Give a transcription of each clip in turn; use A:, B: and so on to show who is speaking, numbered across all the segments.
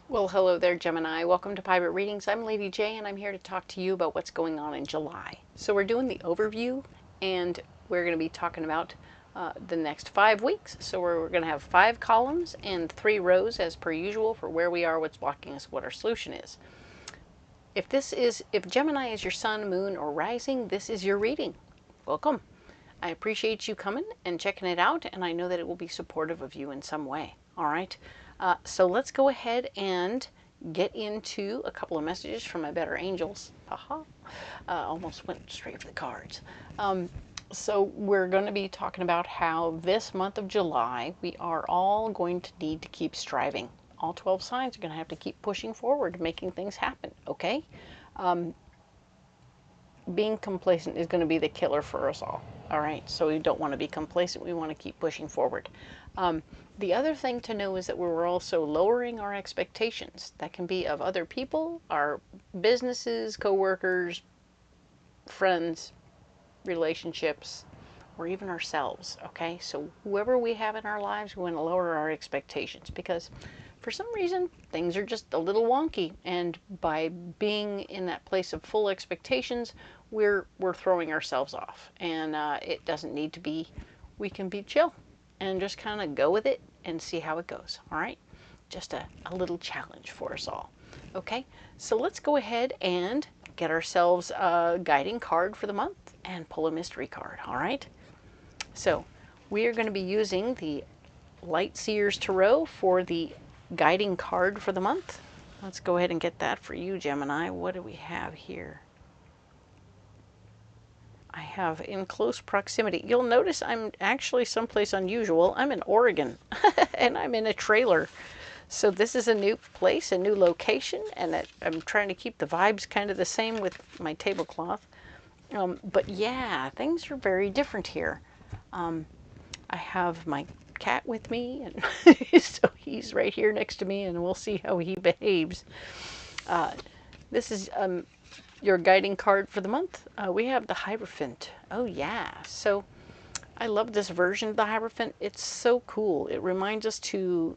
A: Well, hello there, Gemini. Welcome to Private Readings. I'm Lady J, and I'm here to talk to you about what's going on in July. So we're doing the overview, and we're going to be talking about the next 5 weeks. So we're going to have 5 columns and 3 rows as per usual for where we are, what's blocking us, what our solution is. If Gemini is your sun, moon, or rising, this is your reading. Welcome. I appreciate you coming and checking it out, and I know that it will be supportive of you in some way. All right. So let's go ahead and get into a couple of messages from my better angels. Haha. Almost went straight for the cards. So we're going to be talking about how this month of July, we are all going to need to keep striving. All 12 signs are going to have to keep pushing forward, making things happen, okay? Being complacent is going to be the killer for us all right? So we don't want to be complacent. We want to keep pushing forward. The other thing to know is that we're also lowering our expectations. That can be of other people, our businesses, co-workers, friends, relationships, or even ourselves, okay? So whoever we have in our lives, we want to lower our expectations because for some reason, things are just a little wonky. And by being in that place of full expectations, we're throwing ourselves off. And it doesn't need to be, we can be chill and just kind of go with it and see how it goes, all right? Just a little challenge for us all, okay? So let's go ahead and get ourselves a guiding card for the month and pull a mystery card, all right? So we are going to be using the Light Seers Tarot for the guiding card for the month. Let's go ahead and get that for you, Gemini. What do we have here? I have in close proximity. You'll notice I'm actually someplace unusual. I'm in Oregon and I'm in a trailer. So this is a new place, a new location, and I'm trying to keep the vibes kind of the same with my tablecloth. But yeah, things are very different here. I have my cat with me, and so he's right here next to me, and we'll see how he behaves. This is your guiding card for the month. We have the Hierophant. Oh yeah, so I love this version of the Hierophant. It's so cool. It reminds us to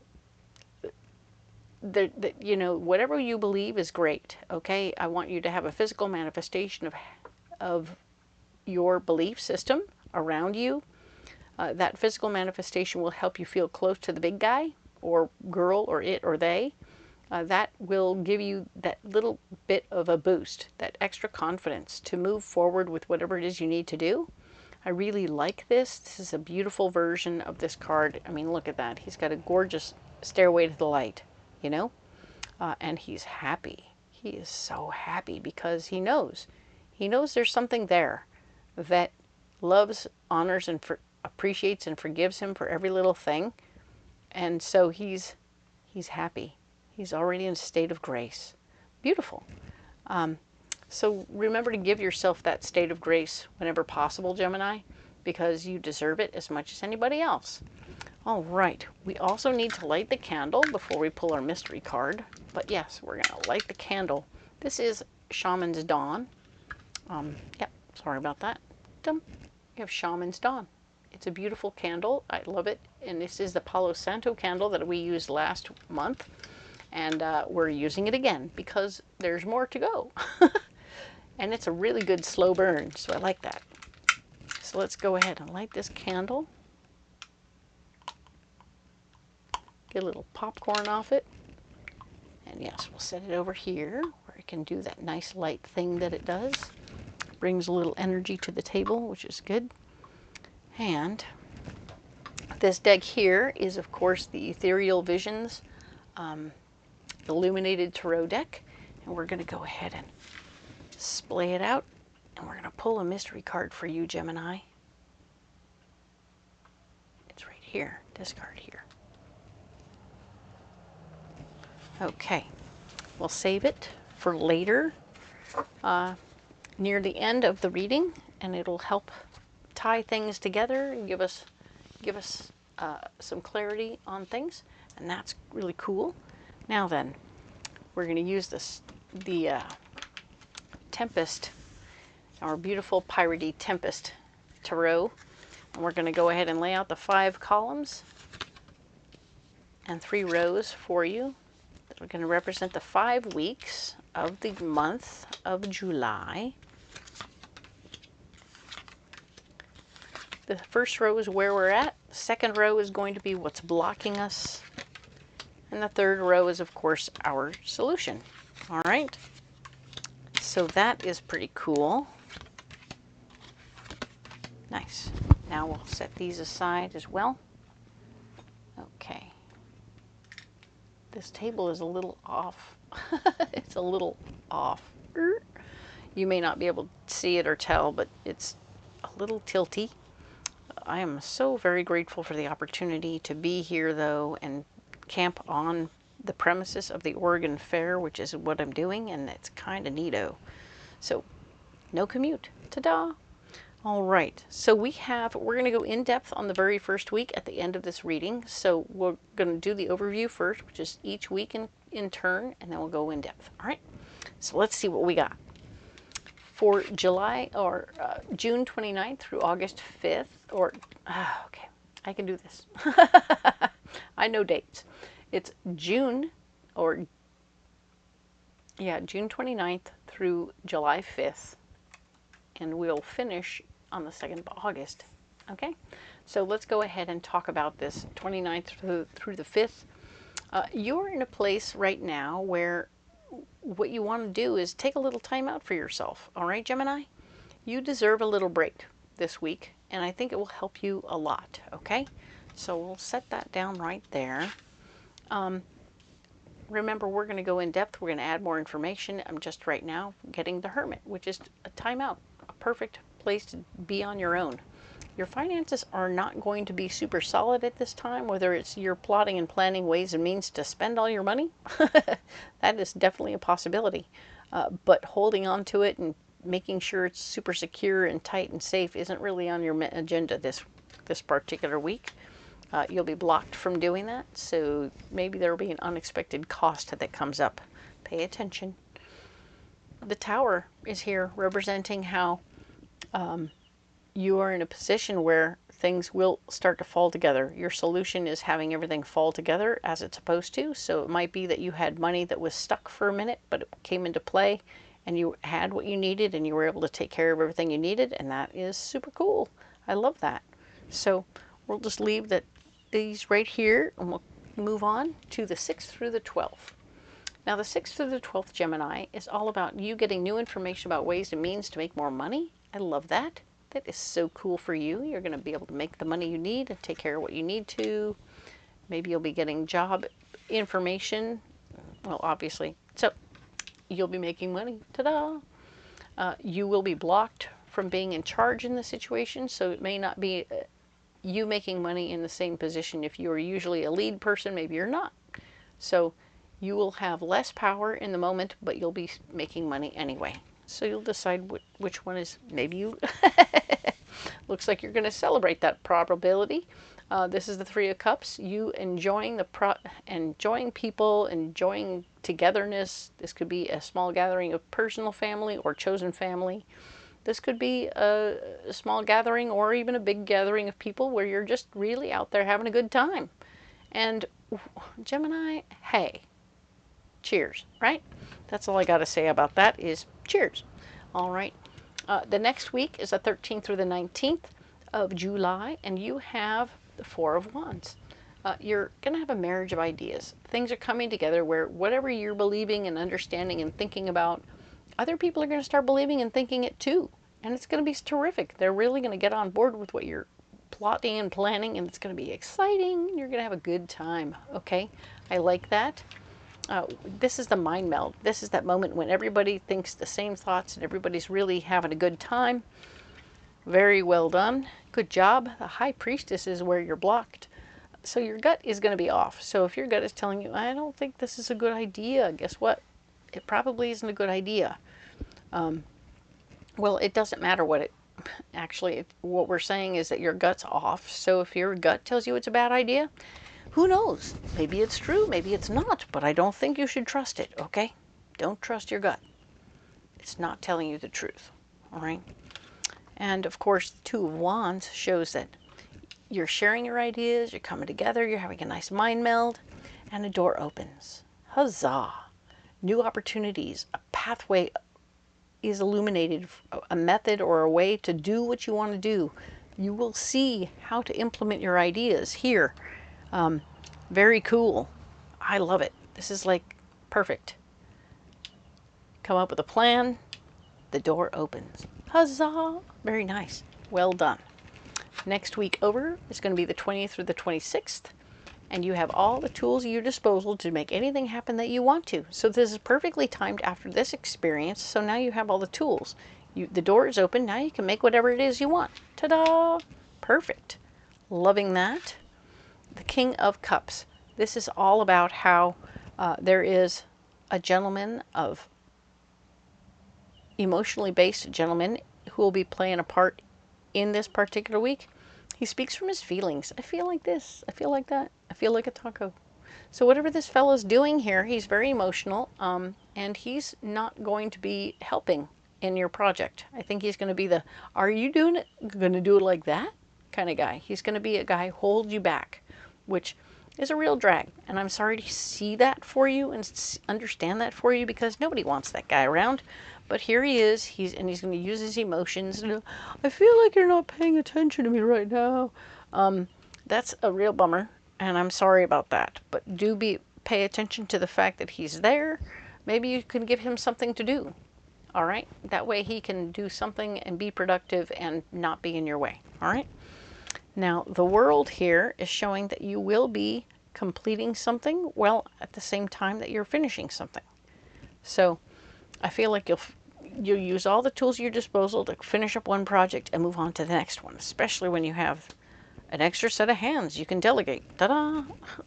A: that you know, whatever you believe is great, okay? I want you to have a physical manifestation of your belief system around you. That physical manifestation will help you feel close to the big guy or girl or it or they. That will give you that little bit of a boost, that extra confidence to move forward with whatever it is you need to do. I really like this. This is a beautiful version of this card. I mean, look at that. He's got a gorgeous stairway to the light, you know? And he's happy. He is so happy because he knows. He knows there's something there that loves, honors, and appreciates and forgives him for every little thing. And so he's happy. He's already in a state of grace. Beautiful. So remember to give yourself that state of grace whenever possible, Gemini, because you deserve it as much as anybody else. All right. We also need to light the candle before we pull our mystery card. But yes, we're going to light the candle. This is Shaman's Dawn. Yep, sorry about that. You have Shaman's Dawn. It's a beautiful candle. I love it. And this is the Palo Santo candle that we used last month. And we're using it again because there's more to go. And it's a really good slow burn, so I like that. So let's go ahead and light this candle. Get a little popcorn off it. And yes, we'll set it over here where it can do that nice light thing that it does. Brings a little energy to the table, which is good. And this deck here is, of course, the Ethereal Visions Illuminated Tarot deck, and we're going to go ahead and splay it out, and we're going to pull a mystery card for you, Gemini. It's right here, this card here. Okay, we'll save it for later, near the end of the reading, and it'll help tie things together and give us some clarity on things, and that's really cool. Now then, we're going to use the Tempest, our beautiful piratey Tempest Tarot, and we're going to go ahead and lay out the 5 columns and 3 rows for you. We're going to represent the 5 weeks of the month of July. The first row is where we're at. The second row is going to be what's blocking us. And the third row is, of course, our solution. All right. So that is pretty cool. Nice. Now we'll set these aside as well. Okay. This table is a little off. It's a little off. You may not be able to see it or tell, but it's a little tilty. I am so very grateful for the opportunity to be here, though, and camp on the premises of the Oregon Fair, which is what I'm doing, and it's kind of neato. So, no commute. Ta-da! All right, so we're going to go in depth on the very first week at the end of this reading. So we're going to do the overview first, which is each week in turn, and then we'll go in depth. All right, so let's see what we got. For July or June 29th through August 5th, okay, I can do this. I know dates. It's June 29th through July 5th, and we'll finish on the 2nd of August. Okay, so let's go ahead and talk about this 29th through the 5th. You're in a place right now where what you want to do is take a little time out for yourself. All right, Gemini? You deserve a little break this week, and I think it will help you a lot. Okay, so we'll set that down right there. Remember, we're going to go in depth. We're going to add more information. I'm just right now getting the Hermit, which is a timeout, a perfect place to be on your own. Your finances are not going to be super solid at this time, whether it's you're plotting and planning ways and means to spend all your money. That is definitely a possibility. But holding on to it and making sure it's super secure and tight and safe isn't really on your agenda this particular week. You'll be blocked from doing that, so maybe there will be an unexpected cost that comes up. Pay attention. The Tower is here representing how you are in a position where things will start to fall together. Your solution is having everything fall together as it's supposed to, so it might be that you had money that was stuck for a minute, but it came into play, and you had what you needed, and you were able to take care of everything you needed, and that is super cool. I love that. So we'll just leave these right here, and we'll move on to the 6th through the 12th. Now, the 6th through the 12th, Gemini, is all about you getting new information about ways and means to make more money. I love that. That is so cool for you. You're going to be able to make the money you need and take care of what you need to. Maybe you'll be getting job information. Well, obviously. So, you'll be making money. Ta-da! You will be blocked from being in charge in the situation, so it may not be you making money in the same position. If you're usually a lead person, maybe you're not. So you will have less power in the moment, but you'll be making money anyway. So you'll decide which one is, maybe you, looks like you're going to celebrate that probability. This is the 3 of Cups. You enjoying enjoying people, enjoying togetherness. This could be a small gathering of personal family or chosen family. This could be a small gathering or even a big gathering of people where you're just really out there having a good time. And Gemini, hey, cheers, right? That's all I got to say about that is cheers. All right. The next week is the 13th through the 19th of July, and you have the 4 of Wands. You're going to have a marriage of ideas. Things are coming together where whatever you're believing and understanding and thinking about, other people are going to start believing and thinking it too. And it's going to be terrific. They're really going to get on board with what you're plotting and planning, and it's going to be exciting. You're going to have a good time. Okay? I like that. This is the mind meld. This is that moment when everybody thinks the same thoughts and everybody's really having a good time. Very well done. Good job. The High Priestess is where you're blocked. So your gut is going to be off. So if your gut is telling you, I don't think this is a good idea, guess what? It probably isn't a good idea. Well, it doesn't matter what it... Actually, what we're saying is that your gut's off. So if your gut tells you it's a bad idea, who knows? Maybe it's true, maybe it's not, but I don't think you should trust it, okay? Don't trust your gut. It's not telling you the truth, all right? And of course, 2 of Wands shows that you're sharing your ideas, you're coming together, you're having a nice mind meld, and a door opens. Huzzah! New opportunities, a pathway is illuminated, a method or a way to do what you want to do. You will see how to implement your ideas here. Very cool. I love it. This is like perfect. Come up with a plan, the door opens. Huzzah! Very nice. Well done. Next week over is going to be the 20th through the 26th, and you have all the tools at your disposal to make anything happen that you want to. So this is perfectly timed after this experience, so now you have all the tools. The door is open, now you can make whatever it is you want. Ta-da! Perfect. Loving that. The King of Cups. This is all about how there is a gentleman of emotionally based gentleman who will be playing a part in this particular week. He speaks from his feelings. I feel like this. I feel like that. I feel like a taco. So whatever this fellow's doing here, he's very emotional, and he's not going to be helping in your project. I think he's going to be the, are you doing it? Going to do it like that? Kind of guy. He's going to be a guy who holds you back, which is a real drag. And I'm sorry to see that for you and understand that for you, because nobody wants that guy around. But here he is, and he's going to use his emotions. And, I feel like you're not paying attention to me right now. That's a real bummer, and I'm sorry about that. But pay attention to the fact that he's there. Maybe you can give him something to do. All right? That way he can do something and be productive and not be in your way. All right? Now, the world here is showing that you will be completing something, well, at the same time that you're finishing something. So I feel like you'll use all the tools at your disposal to finish up one project and move on to the next one, especially when you have an extra set of hands you can delegate. Ta-da!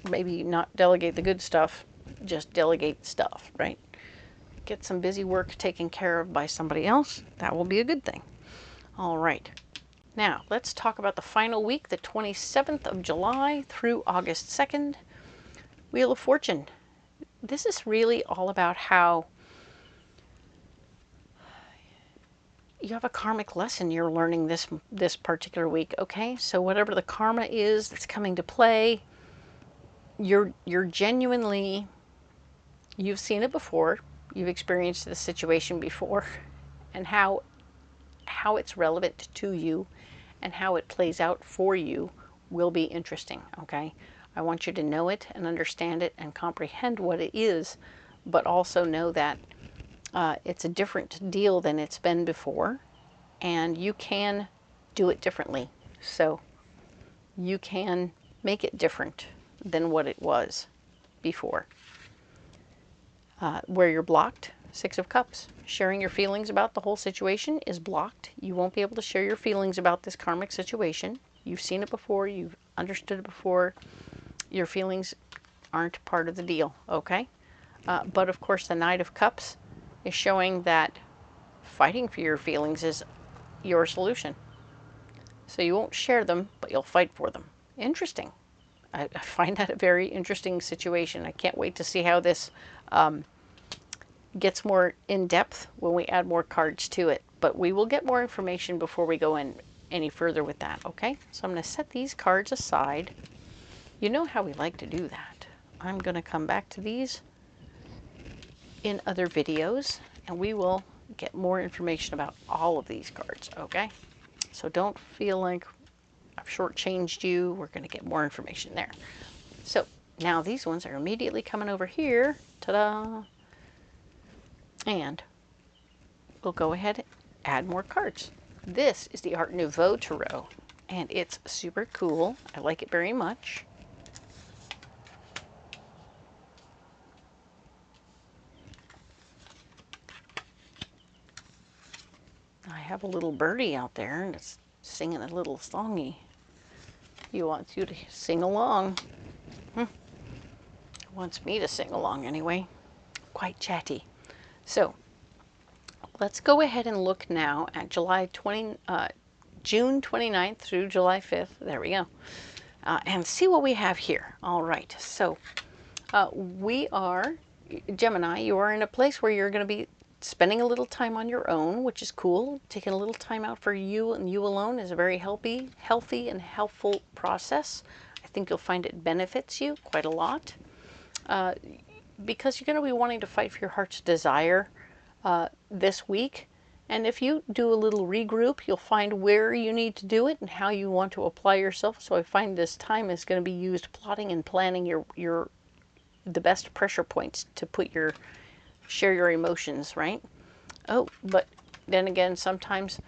A: Maybe not delegate the good stuff, just delegate stuff, right? Get some busy work taken care of by somebody else. That will be a good thing. All right. Now, let's talk about the final week, the 27th of July through August 2nd. Wheel of Fortune. This is really all about how you have a karmic lesson you're learning this particular week, okay? So whatever the karma is that's coming to play, you're genuinely, you've seen it before, you've experienced this situation before, and how it's relevant to you and how it plays out for you will be interesting, okay? I want you to know it and understand it and comprehend what it is, but also know that it's a different deal than it's been before, and you can do it differently. So you can make it different than what it was before. Where you're blocked, Six of Cups. Sharing your feelings about the whole situation is blocked. You won't be able to share your feelings about this karmic situation. You've seen it before. You've understood it before. Your feelings aren't part of the deal, okay? But of course, the Knight of Cups is showing that fighting for your feelings is your solution. So you won't share them, but you'll fight for them. Interesting. I find that a very interesting situation. I can't wait to see how this gets more in depth when we add more cards to it. But we will get more information before we go in any further with that, okay? So I'm going to set these cards aside. You know how we like to do that. I'm going to come back to these in other videos, and we will get more information about all of these cards, okay? So don't feel like I've shortchanged you. We're going to get more information there. So now these ones are immediately coming over here. Ta-da! And we'll go ahead and add more cards. This is the Art Nouveau Tarot, and it's super cool. I like it very much. I have a little birdie out there, and it's singing a little songy. He wants you to sing along. He wants me to sing along anyway. Quite chatty. So let's go ahead and look now at June 29th through July 5th. There we go. And see what we have here. All right. So we are, Gemini, you are in a place where you're going to be spending a little time on your own, which is cool. Taking a little time out for you and you alone is a very healthy and helpful process. I think you'll find it benefits you quite a lot. because you're going to be wanting to fight for your heart's desire this week. And if you do a little regroup, you'll find where you need to do it and how you want to apply yourself. So I find this time is going to be used plotting and planning the best pressure points to share your emotions, right? Oh, but then again, sometimes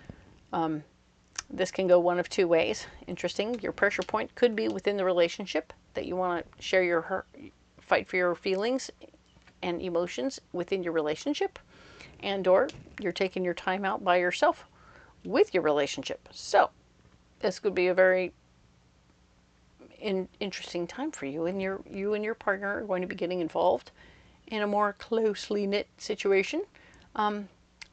A: this can go one of two ways. Interesting. Your pressure point could be within the relationship, that you want to share fight for your feelings and emotions within your relationship, and or you're taking your time out by yourself with your relationship. So this could be a very interesting time for you, and you and your partner are going to be getting involved in a more closely knit situation.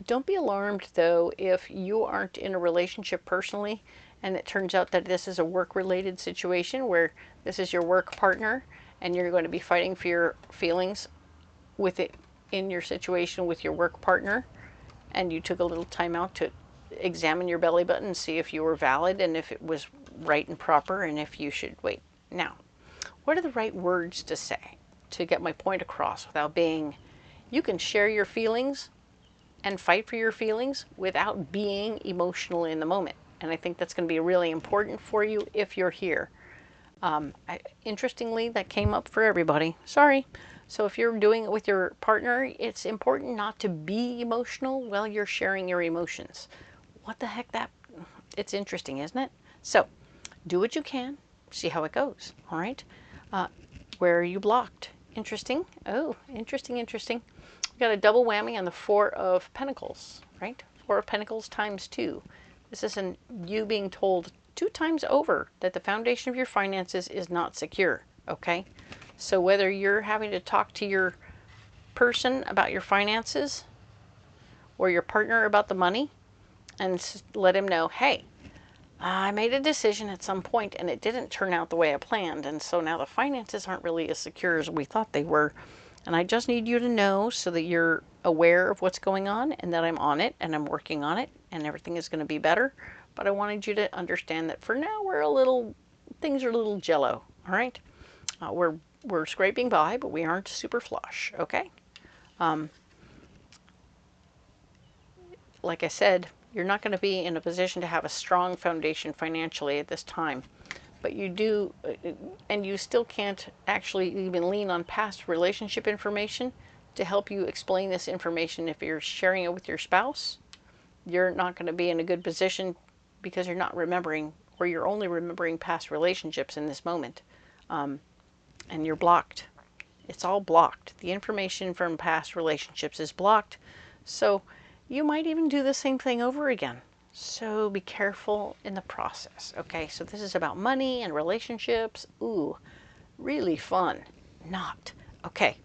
A: Don't be alarmed, though, if you aren't in a relationship personally and it turns out that this is a work-related situation where this is your work partner and you're going to be fighting for your feelings with it in your situation with your work partner, and you took a little time out to examine your belly button and see if you were valid and if it was right and proper and if you should wait. Now, what are the right words to say to get my point across without being, you can share your feelings and fight for your feelings without being emotional in the moment. And I think that's going to be really important for you if you're here. Interestingly, that came up for everybody. Sorry. So if you're doing it with your partner, it's important not to be emotional while you're sharing your emotions. What the heck, it's interesting, isn't it? So do what you can, see how it goes. All right. Where are you blocked? Interesting. Oh, interesting. We got a double whammy on the Four of Pentacles, right? Four of Pentacles times 2. This is you being told 2 times over that the foundation of your finances is not secure, okay? So whether you're having to talk to your person about your finances or your partner about the money and let him know, hey, I made a decision at some point and it didn't turn out the way I planned, and so now the finances aren't really as secure as we thought they were. And I just need you to know so that you're aware of what's going on and that I'm on it and I'm working on it and everything is going to be better. But I wanted you to understand that for now things are a little jello, all right? We're scraping by, but we aren't super flush, okay? Like I said, you're not going to be in a position to have a strong foundation financially at this time. But you do, and you still can't actually even lean on past relationship information to help you explain this information. If you're sharing it with your spouse, you're not going to be in a good position because you're not remembering, or you're only remembering past relationships in this moment. And you're blocked. It's all blocked. The information from past relationships is blocked. So you might even do the same thing over again. So be careful in the process, okay? So this is about money and relationships. Ooh, really fun. Not. Okay.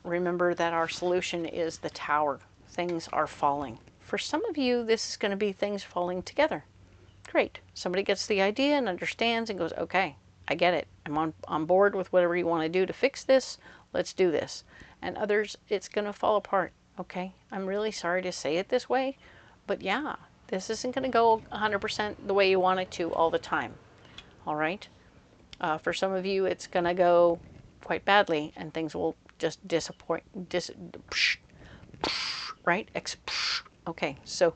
A: Remember that our solution is the Tower. Things are falling. For some of you, this is going to be things falling together. Great. Somebody gets the idea and understands and goes, okay, I get it. I'm on board with whatever you want to do to fix this. Let's do this. And others, it's going to fall apart, okay? I'm really sorry to say it this way, but yeah, this isn't going to go 100% the way you want it to all the time, all right? For some of you, it's going to go quite badly, and things will just disappoint, right? Okay, so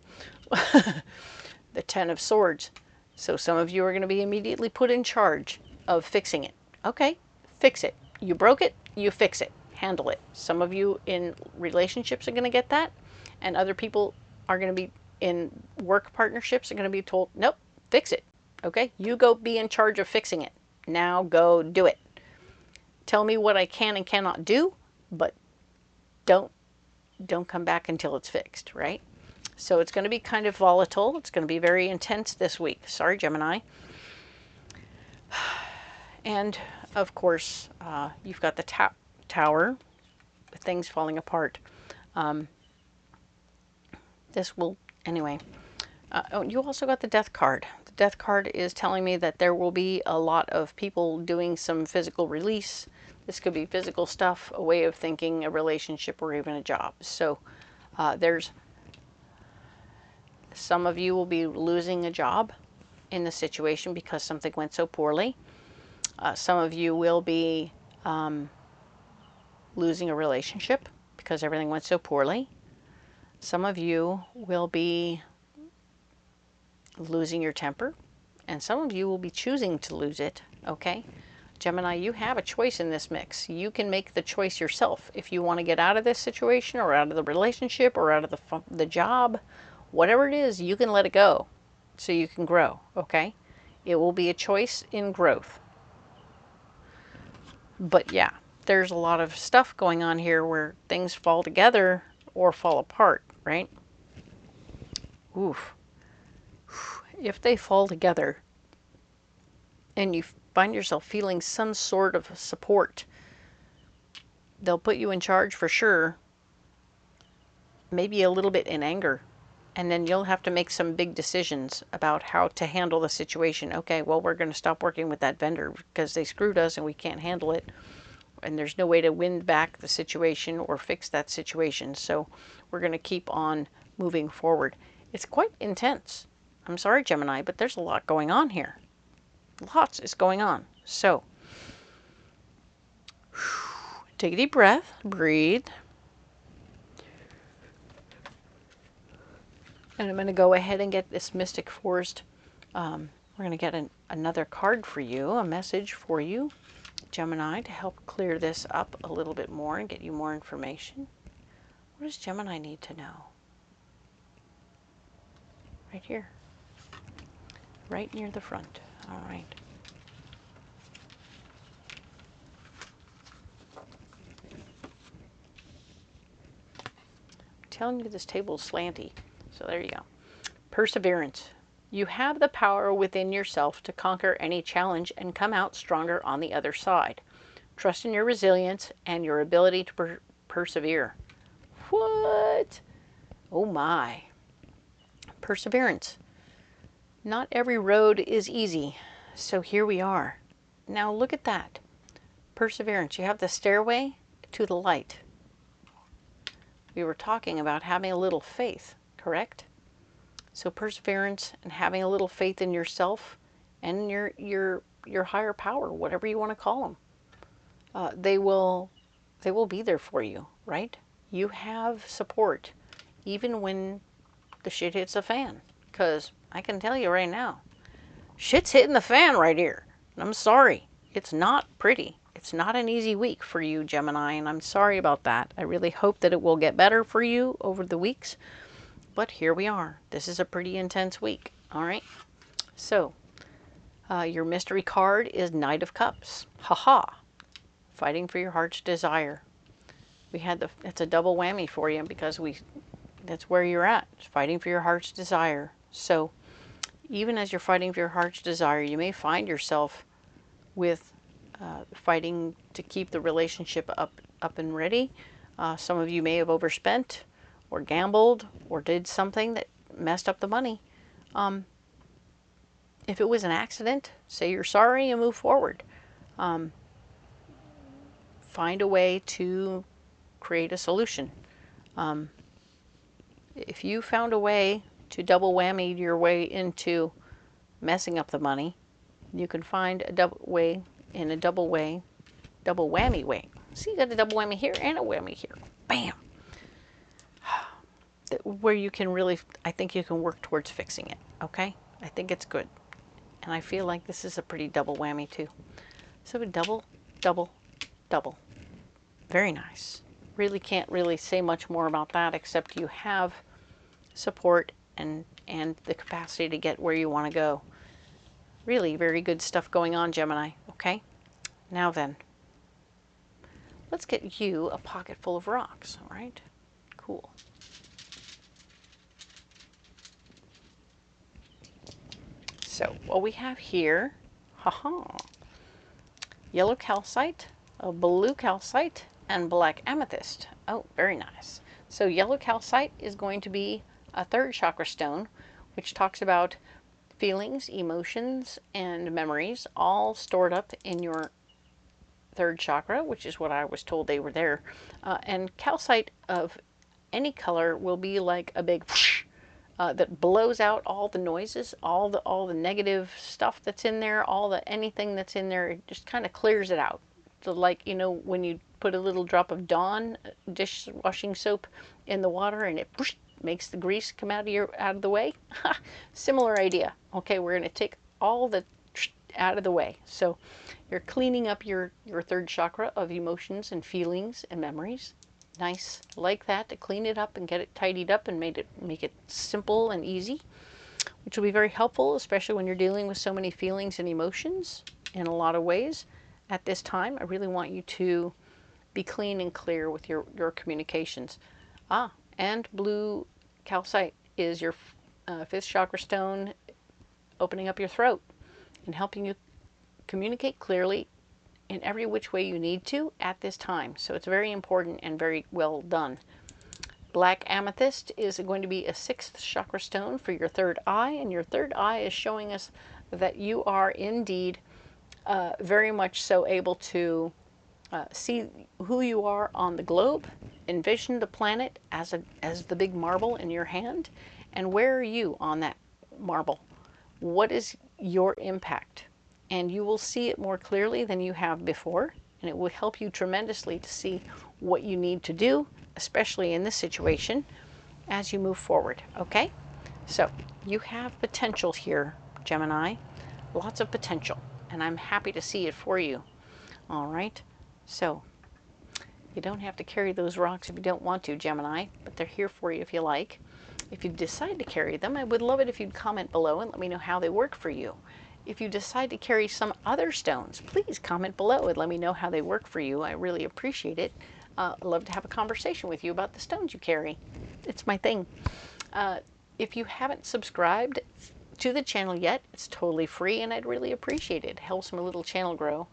A: the Ten of Swords. So some of you are going to be immediately put in charge of fixing it. Okay, fix it. You broke it, you fix it. Handle it. Some of you in relationships are going to get that, and other people are going to be in work partnerships are going to be told, nope, fix it. Okay, you go be in charge of fixing it. Now go do it. Tell me what I can and cannot do, but don't come back until it's fixed, right? So it's going to be kind of volatile. It's going to be very intense this week. Sorry, Gemini. And of course, you've got the Tower with things falling apart. This will, anyway. You also got the Death card. The Death card is telling me that there will be a lot of people doing some physical release. This could be physical stuff, a way of thinking, a relationship, or even a job. So there's some of you will be losing a job in the situation because something went so poorly. Some of you will be losing a relationship because everything went so poorly. Some of you will be losing your temper, and some of you will be choosing to lose it, okay? Gemini, you have a choice in this mix. You can make the choice yourself. If you want to get out of this situation or out of the relationship or out of the job, whatever it is, you can let it go so you can grow, okay? It will be a choice in growth. But yeah, there's a lot of stuff going on here where things fall together or fall apart, right? Oof. If they fall together and you find yourself feeling some sort of support, they'll put you in charge for sure, maybe a little bit in anger. And then you'll have to make some big decisions about how to handle the situation. Okay, well, we're going to stop working with that vendor because they screwed us and we can't handle it. And there's no way to win back the situation or fix that situation. So we're going to keep on moving forward. It's quite intense. I'm sorry, Gemini, but there's a lot going on here. Lots is going on. So take a deep breath, breathe. And I'm going to go ahead and get this Mystic Forest. We're going to get another card for you, a message for you, Gemini, to help clear this up a little bit more and get you more information. What does Gemini need to know? Right here. Right near the front. All right. I'm telling you, this table's slanty. So there you go. Perseverance. You have the power within yourself to conquer any challenge and come out stronger on the other side. Trust in your resilience and your ability to persevere. What? Oh my. Perseverance. Not every road is easy, so here we are. Now look at that. Perseverance. You have the stairway to the light. We were talking about having a little faith, correct? So perseverance and having a little faith in yourself and your higher power, whatever you want to call them, they will be there for you, right? You have support, even when the shit hits the fan. Because I can tell you right now, shit's hitting the fan right here. And I'm sorry, it's not pretty. It's not an easy week for you, Gemini, and I'm sorry about that. I really hope that it will get better for you over the weeks. But here we are. This is a pretty intense week. All right. So your mystery card is Knight of Cups. Haha. Fighting for your heart's desire. We had it's a double whammy for you because that's where you're at. Fighting for your heart's desire. So even as you're fighting for your heart's desire, you may find yourself with fighting to keep the relationship up and ready. Some of you may have overspent or gambled, or did something that messed up the money. If it was an accident, say you're sorry and move forward. Find a way to create a solution. If you found a way to double whammy your way into messing up the money, you can find a double whammy way. See, you got a double whammy here and a whammy here. Bam! Where you can really, I think you can work towards fixing it, okay? I think it's good. And I feel like this is a pretty double whammy too. So double, double, double. Very nice. Really can't really say much more about that except you have support and the capacity to get where you want to go. Really very good stuff going on, Gemini, okay? Now then, let's get you a pocket full of rocks, all right? Cool. So what we have here, yellow calcite, a blue calcite, and black amethyst. Oh, very nice. So yellow calcite is going to be a third chakra stone, which talks about feelings, emotions, and memories all stored up in your third chakra, which is what I was told they were there. And calcite of any color will be like a big whoosh, that blows out all the noises, all the negative stuff that's in there, anything that's in there. It just kind of clears it out. So like, you know, when you put a little drop of Dawn dishwashing soap in the water, and it whoosh, makes the grease come out of the way. Similar idea. Okay, we're going to take all the out of the way. So you're cleaning up your third chakra of emotions and feelings and memories. Nice, like that, to clean it up and get it tidied up and make it simple and easy, which will be very helpful, especially when you're dealing with so many feelings and emotions in a lot of ways. At this time, I really want you to be clean and clear with your communications. And blue calcite is your fifth chakra stone, opening up your throat and helping you communicate clearly in every which way you need to at this time. So it's very important and very well done. Black amethyst is going to be a sixth chakra stone for your third eye, and your third eye is showing us that you are indeed very much so able to see who you are on the globe, envision the planet as the big marble in your hand, and where are you on that marble? What is your impact? And you will see it more clearly than you have before, and it will help you tremendously to see what you need to do, especially in this situation, as you move forward, okay? So you have potential here, Gemini, lots of potential, and I'm happy to see it for you. All right, so you don't have to carry those rocks if you don't want to, Gemini, but they're here for you if you like. If you decide to carry them, I would love it if you'd comment below and let me know how they work for you. If you decide to carry some other stones, please comment below and let me know how they work for you. I really appreciate it. I'd love to have a conversation with you about the stones you carry. It's my thing. If you haven't subscribed to the channel yet, it's totally free and I'd really appreciate it. It helps my little channel grow.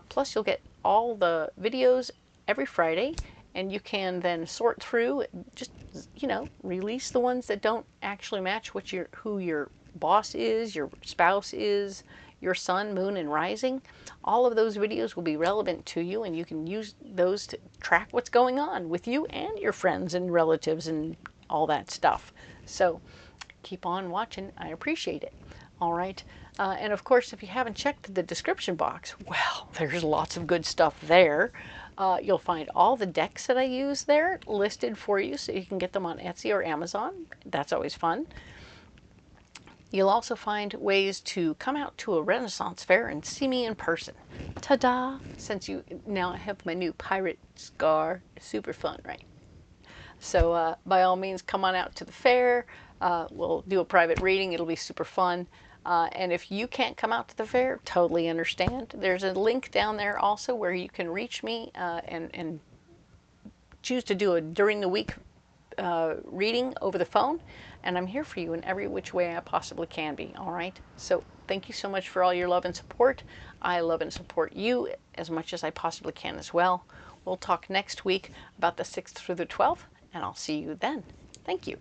A: Plus you'll get all the videos every Friday, and you can then sort through, just, you know, release the ones that don't actually match who your boss is, your spouse is, your sun, moon, and rising. All of those videos will be relevant to you, and you can use those to track what's going on with you and your friends and relatives and all that stuff. So keep on watching. I appreciate it. All right. And of course, if you haven't checked the description box, well, there's lots of good stuff there. You'll find all the decks that I use there listed for you, so you can get them on Etsy or Amazon. That's always fun. You'll also find ways to come out to a Renaissance fair and see me in person. Ta-da! Since you now have my new pirate scar. Super fun, right? So by all means, come on out to the fair. We'll do a private reading. It'll be super fun. And if you can't come out to the fair, totally understand. There's a link down there also where you can reach me and choose to do a during the week reading over the phone. And I'm here for you in every which way I possibly can be, all right? So thank you so much for all your love and support. I love and support you as much as I possibly can as well. We'll talk next week about the 6th through the 12th, and I'll see you then. Thank you.